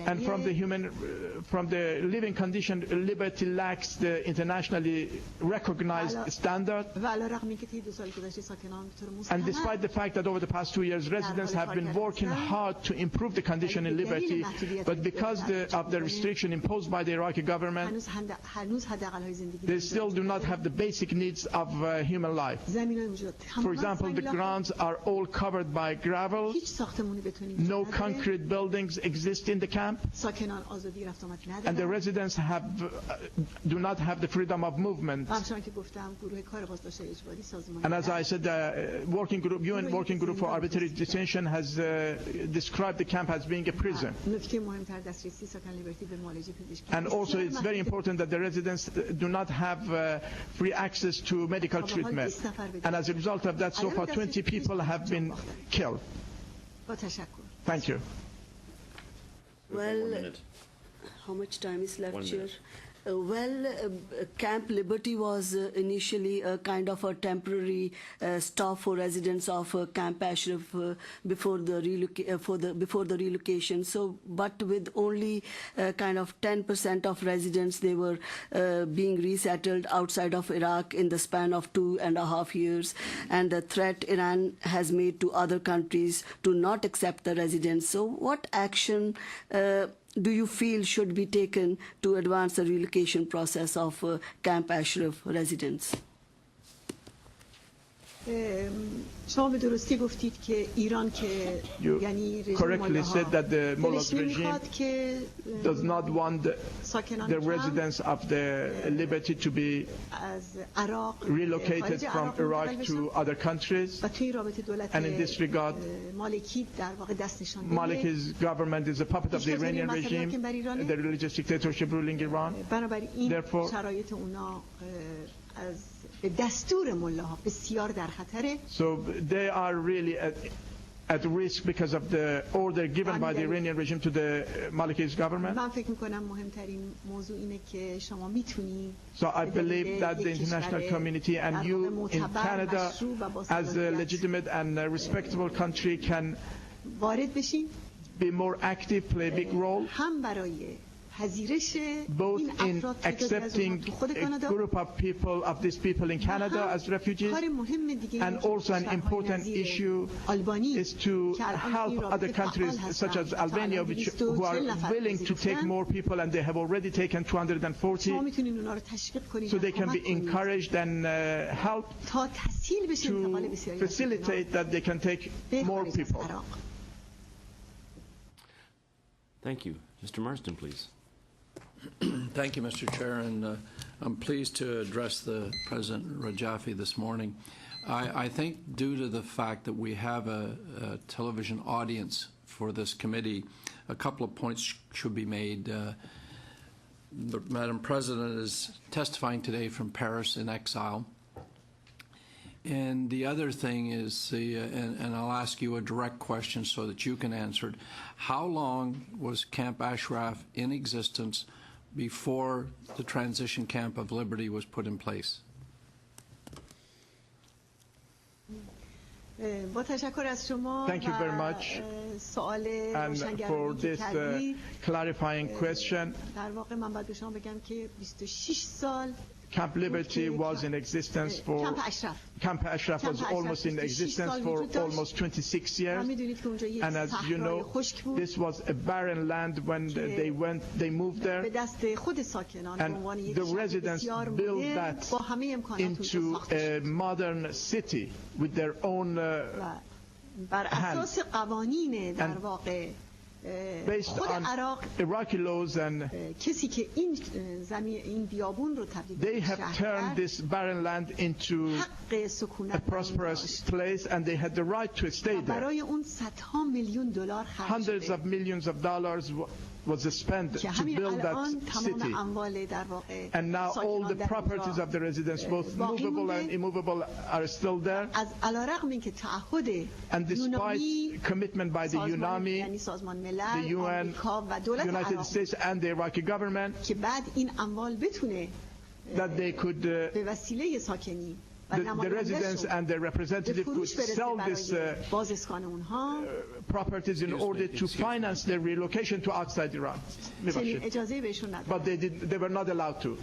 And from the living condition, liberty lacks the internationally recognized standard. And despite the fact that over the past 2 years, residents have been working hard to improve the condition in liberty, but because of the restriction imposed by the Iraqi government, they still do not have the basic needs of human life. For example, the grounds are all covered by gravel. No concrete buildings exist in the camp, and the residents do not have the freedom of movement. And as I said, the UN Working Group for Arbitrary Detention has described the camp as being a prison. And also it's very important that the residents do not have free access to medical treatment. And as a result of that, so far 20 people have been killed. Thank you. Well, how much time is left here? Camp Liberty was initially a kind of a temporary stop for residents of Camp Ashraf before the relocation. So, but with only kind of 10% of residents, they were being resettled outside of Iraq in the span of 2.5 years. And the threat Iran has made to other countries to not accept the residents. So, what action do you feel should be taken to advance the relocation process of Camp Ashraf residents? شما به درستی گفتید که ایران که یعنی رژیم correctly said that the Mullah regime does not want the residents of the Liberty to be relocated from Iraq to other countries. And in this regard, Maliki's government is a puppet of the Iranian regime, the religious dictatorship ruling Iran. Therefore, so they are really at risk because of the order given by the Iranian regime to the Maliki's government. So I believe that the international community and you in Canada as a legitimate and respectable country can be more active, play a big role, both in accepting a group of people, of these people in Canada as refugees, and also an important issue is to help other countries such as Albania, who are willing to take more people, and they have already taken 240, so they can be encouraged and helped to facilitate that they can take more people. Thank you. Mr. Marsden, please. Thank you, Mr. Chair, and I'm pleased to address the President Rajafi this morning. I think due to the fact that we have a television audience for this committee, a couple of points should be made. Madam President is testifying today from Paris in exile. And the other thing is, and I'll ask you a direct question so that you can answer it. How long was Camp Ashraf in existence before the transition camp of Liberty was put in place? Thank you very much and for this clarifying question. Camp Liberty was in existence for Camp Ashraf was almost in existence for almost 26 years, and as you know, this was a barren land when they moved there, and the residents built that into a modern city with their own hands. Based on Iraqi laws, and they have turned this barren land into a prosperous place, and they had the right to stay there. Hundreds of millions of dollars was spent to build that city, and now all the properties of the residents, both movable and immovable, are still there. And despite commitment by the UNAMI, the UN, United States and the Iraqi government, that they could the residents and their representatives could sell this بازرسان اونها properties in order to finance their relocation to outside Iran. چنین اجازه بهشون ندادن. But they were not allowed to.